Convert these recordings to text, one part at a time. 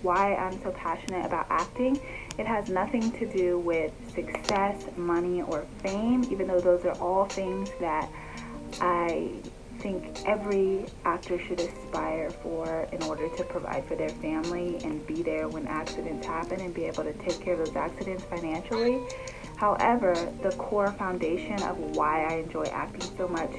why I'm so passionate about acting. It has nothing to do with success, money, or fame, even though those are all things that I think every actor should aspire for in order to provide for their family and be there when accidents happen and be able to take care of those accidents financially. However, the core foundation of why I enjoy acting so much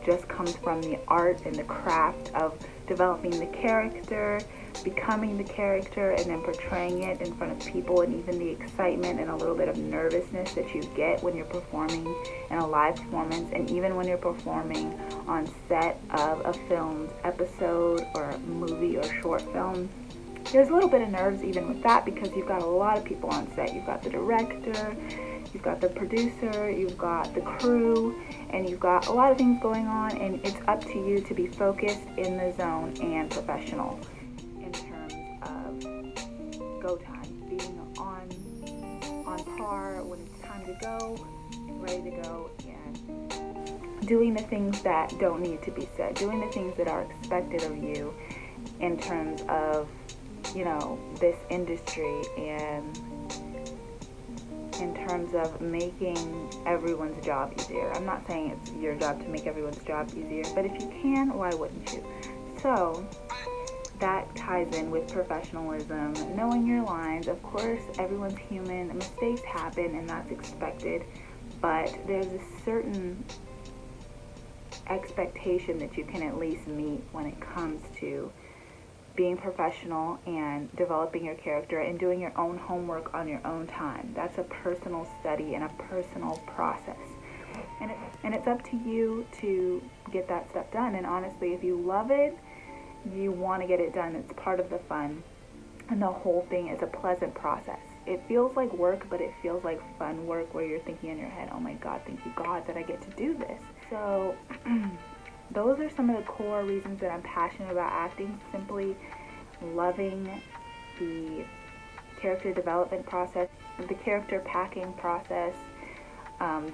just comes from the art and the craft of developing the character, becoming the character, and then portraying it in front of people, and even the excitement and a little bit of nervousness that you get when you're performing in a live performance, and even when you're performing on set of a filmed episode or movie or short film. There's a little bit of nerves even with that because you've got a lot of people on set. You've got the director, you've got the producer, you've got the crew, and you've got a lot of things going on, and it's up to you to be focused, in the zone, and professional in terms of go time, being on par when it's time to go, ready to go, and doing the things that don't need to be said, doing the things that are expected of you in terms of, this industry, and in terms of making everyone's job easier. I'm not saying it's your job to make everyone's job easier, but if you can, why wouldn't you? So that ties in with professionalism, knowing your lines. Of course, everyone's human, mistakes happen, and that's expected, but there's a certain expectation that you can at least meet when it comes to being professional and developing your character and doing your own homework on your own time. That's a personal study and a personal process. And it's up to you to get that stuff done. And honestly, if you love it, you want to get it done. It's part of the fun. And the whole thing is a pleasant process. It feels like work, but it feels like fun work where you're thinking in your head, oh my God, thank you God that I get to do this. So those are some of the core reasons that I'm passionate about acting. Simply loving the character development process, the character packing process,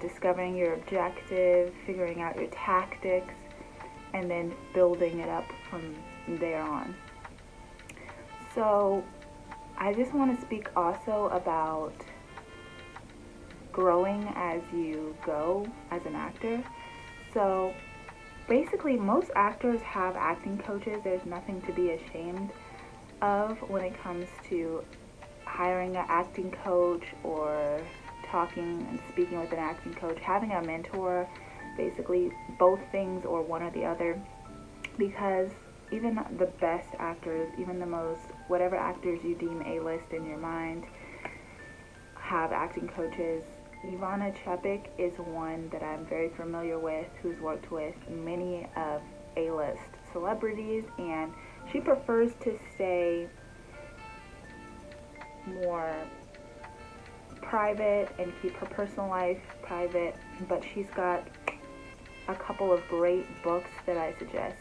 discovering your objective, figuring out your tactics, and then building it up from there on. So I just want to speak also about growing as you go as an actor. So basically, most actors have acting coaches. There's nothing to be ashamed of when it comes to hiring an acting coach or talking and speaking with an acting coach, having a mentor, basically both things or one or the other, because even the best actors, even the most, whatever actors you deem A-list in your mind, have acting coaches. Ivana Chubbuck is one that I'm very familiar with, who's worked with many of A-list celebrities, and she prefers to stay more private and keep her personal life private, but she's got a couple of great books that I suggest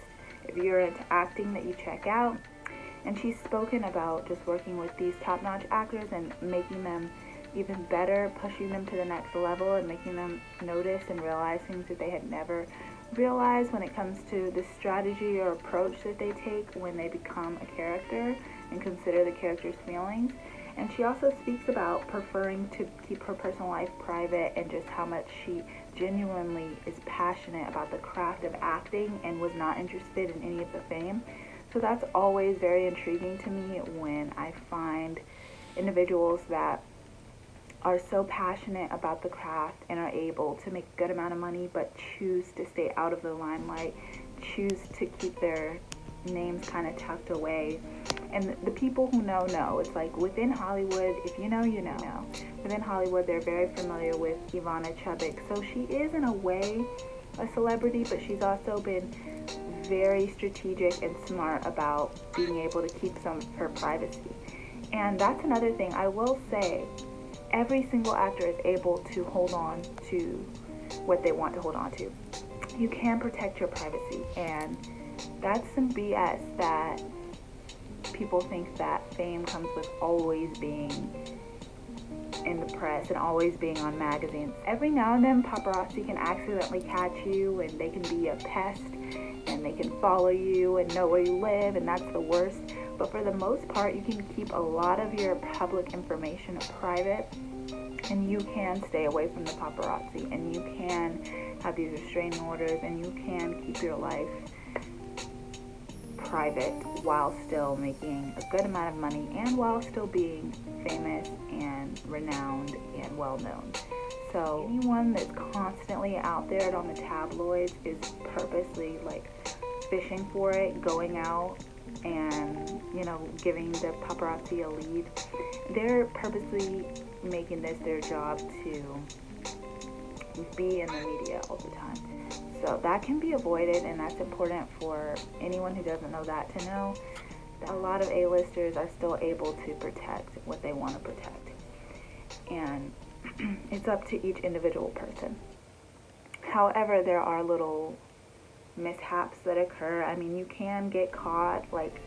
if you're into acting that you check out. And she's spoken about just working with these top-notch actors and making them even better, pushing them to the next level and making them notice and realize things that they had never realized when it comes to the strategy or approach that they take when they become a character and consider the character's feelings. And she also speaks about preferring to keep her personal life private and just how much she genuinely is passionate about the craft of acting and was not interested in any of the fame. So that's always very intriguing to me when I find individuals that are so passionate about the craft and are able to make a good amount of money but choose to stay out of the limelight, choose to keep their names kind of tucked away. And the people who know. It's like within Hollywood, if you know, you know. Within Hollywood, they're very familiar with Ivana Chubbuck. So she is, in a way, a celebrity, but she's also been very strategic and smart about being able to keep some of her privacy. And that's another thing. I will say, every single actor is able to hold on to what they want to hold on to. You can protect your privacy, and that's some BS that people think that fame comes with always being in the press and always being on magazines. Every now and then paparazzi can accidentally catch you, and they can be a pest, and they can follow you and know where you live, and that's the worst. But for the most part, you can keep a lot of your public information private, and you can stay away from the paparazzi, and you can have these restraining orders, and you can keep your life private while still making a good amount of money and while still being famous and renowned and well known. So anyone that's constantly out there on the tabloids is purposely like fishing for it, going out and, you know, giving the paparazzi a lead. They're purposely making this their job to be in the media all the time. So that can be avoided, and that's important for anyone who doesn't know that to know that a lot of A-listers are still able to protect what they want to protect. And it's up to each individual person. However, there are little mishaps that occur. I mean, you can get caught, like,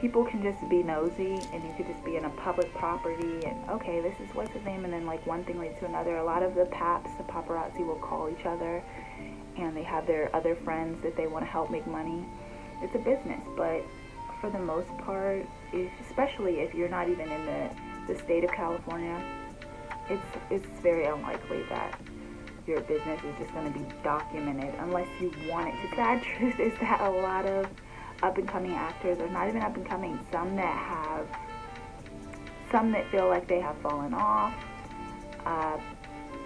people can just be nosy, and you could just be in a public property, and okay, this is what's his name, and then like one thing leads to another. A lot of the paparazzi will call each other, and they have their other friends that they want to help make money. It's a business, but for the most part, especially if you're not even in the state of California, it's very unlikely that your business is just going to be documented unless you want it to. The sad truth is that a lot of up-and-coming actors, or not even up-and-coming, some that feel like they have fallen off,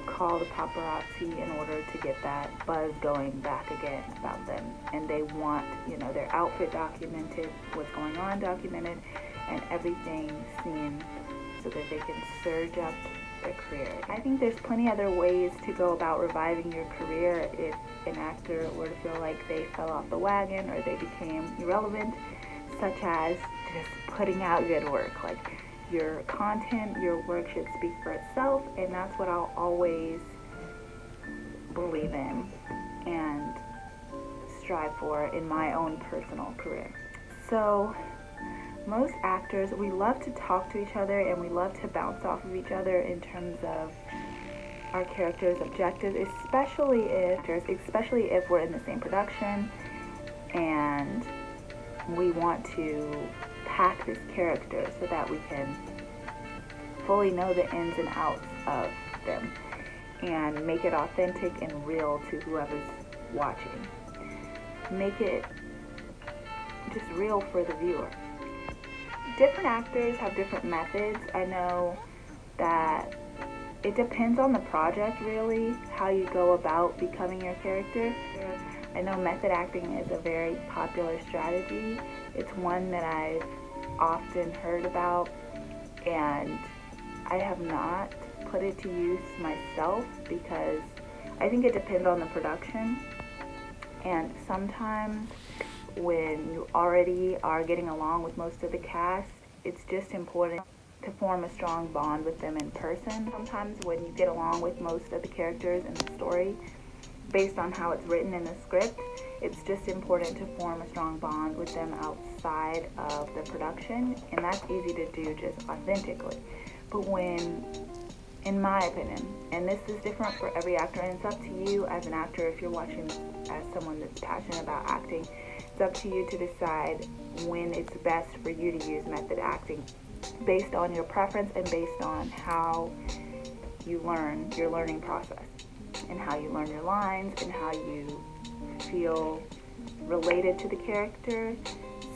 call the paparazzi in order to get that buzz going back again about them. And they want, you know, their outfit documented, what's going on documented, and everything seen so that they can surge up their career. I think there's plenty other ways to go about reviving your career if an actor were to feel like they fell off the wagon or they became irrelevant, such as just putting out good work. Like, your content, your work should speak for itself, and that's what I'll always believe in and strive for in my own personal career. So most actors, we love to talk to each other and we love to bounce off of each other in terms of our characters' objectives, especially if we're in the same production and we want to pack this character so that we can fully know the ins and outs of them and make it authentic and real to whoever's watching. Make it just real for the viewer. Different actors have different methods. I know that it depends on the project, really, how you go about becoming your character. I know method acting is a very popular strategy. It's one that I've often heard about, and I have not put it to use myself because I think it depends on the production. And sometimes when you already are getting along with most of the cast, it's just important to form a strong bond with them in person. Sometimes when you get along with most of the characters in the story, based on how it's written in the script, it's just important to form a strong bond with them outside of the production, and that's easy to do just authentically. But when, in my opinion, and this is different for every actor, and it's up to you as an actor, if you're watching as someone that's passionate about acting, it's up to you to decide when it's best for you to use method acting based on your preference and based on how you learn, your learning process, and how you learn your lines and how you feel related to the character.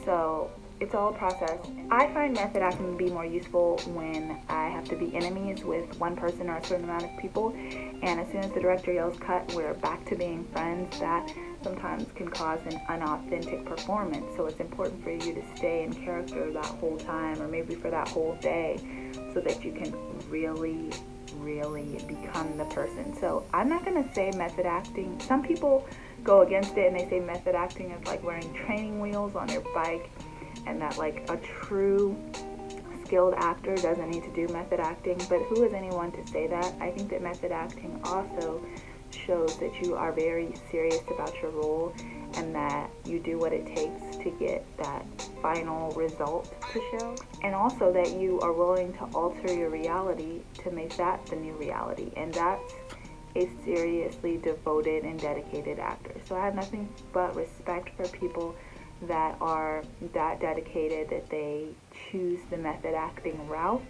So it's all a process. I find method acting to be more useful when I have to be enemies with one person or a certain amount of people, and as soon as the director yells cut, we're back to being friends. That sometimes can cause an unauthentic performance, so it's important for you to stay in character that whole time, or maybe for that whole day, so that you can really become the person. So I'm not going to say method acting. Some people go against it and they say method acting is like wearing training wheels on your bike, and that like a true skilled actor doesn't need to do method acting. But who is anyone to say that? I think that method acting also shows that you are very serious about your role and that you do what it takes to get that final result to show, and also that you are willing to alter your reality to make that the new reality, and that's a seriously devoted and dedicated actor. So I have nothing but respect for people that are that dedicated that they choose the method acting route.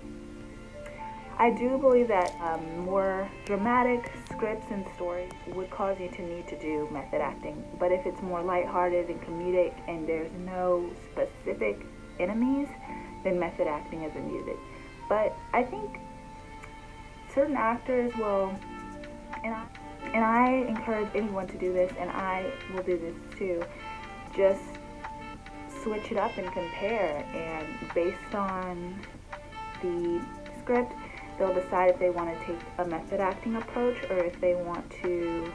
I do believe that more dramatic scripts and stories would cause you to need to do method acting. But if it's more lighthearted and comedic and there's no specific enemies, then method acting isn't needed. But I think certain actors will, and I encourage anyone to do this, and I will do this too, just switch it up and compare, and based on the script, they'll decide if they want to take a method acting approach or if they want to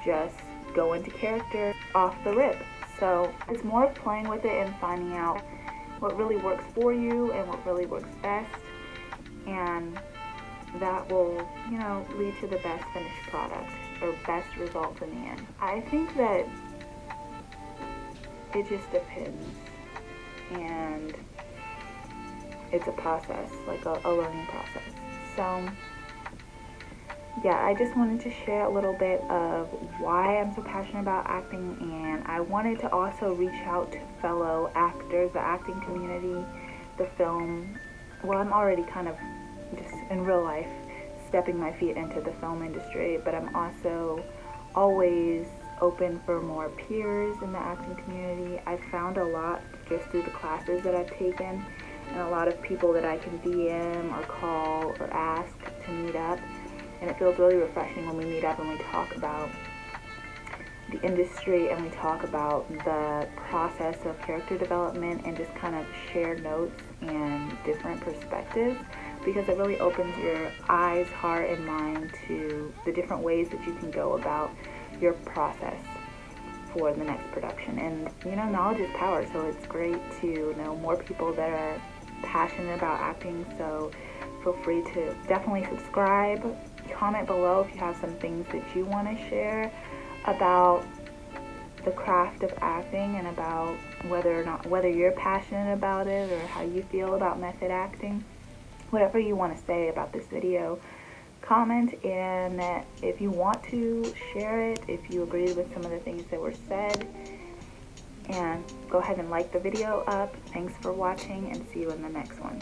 just go into character off the rip. So it's more of playing with it and finding out what really works for you and what really works best, and that will, lead to the best finished product or best results in the end. I think that it just depends, and it's a process, like a learning process. So yeah, I just wanted to share a little bit of why I'm so passionate about acting, and I wanted to also reach out to fellow actors, the acting community, the film. Well, I'm already kind of just in real life stepping my feet into the film industry, but I'm also always open for more peers in the acting community. I've found a lot just through the classes that I've taken, and a lot of people that I can DM or call or ask to meet up, and it feels really refreshing when we meet up and we talk about the industry and we talk about the process of character development and just kind of share notes and different perspectives, because it really opens your eyes, heart, and mind to the different ways that you can go about your process for the next production. And knowledge is power, so it's great to know more people that are passionate about acting. So feel free to definitely subscribe, comment below if you have some things that you want to share about the craft of acting and about whether you're passionate about it or how you feel about method acting. Whatever you want to say about this video, comment, and if you want to share it, if you agree with some of the things that were said, and go ahead and like the video up. Thanks for watching, and see you in the next one.